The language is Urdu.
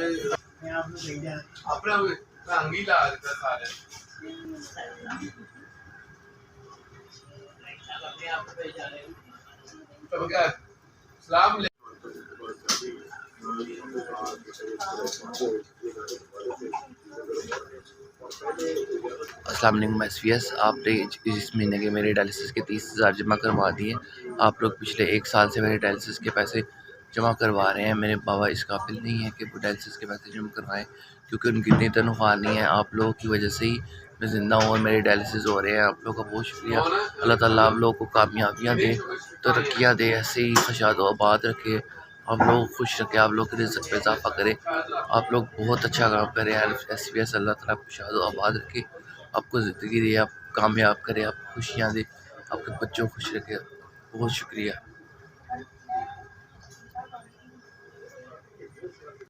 اپنا رنگ ہی لا دیتا سارے السلام علیکم. السلام علیکم ایس آپ نے اس مہینے کے میرے ڈائلسس کے 30,000 جمع کروا دیے. آپ لوگ پچھلے 1 سال سے میرے ڈائلسس کے پیسے جمع کروا رہے ہیں. میرے بابا اس قابل نہیں ہے کہ وہ ڈائلسس کے پیسے جمع کروائیں کیونکہ ان کی اتنی تنخواہ نہیں ہے. آپ لوگوں کی وجہ سے ہی میں زندہ ہوں اور میرے ڈائلسس ہو رہے ہیں. آپ لوگوں کا بہت شکریہ. اللہ تعالیٰ آپ لوگوں کو کامیابیاں دے، ترقیاں دے، ایسے ہی خوشحال و آباد رکھے، آپ لوگ خوش رکھے، آپ لوگ کے رزق میں اضافہ کرے. آپ لوگ بہت اچھا کام کریں. ایس اللہ تعالیٰ کو خوشحال و آباد رکھے، آپ کو زندگی دے، آپ کامیاب کرے، آپ کو خوشیاں دے، آپ کے بچوں کو خوش رکھے. بہت شکریہ.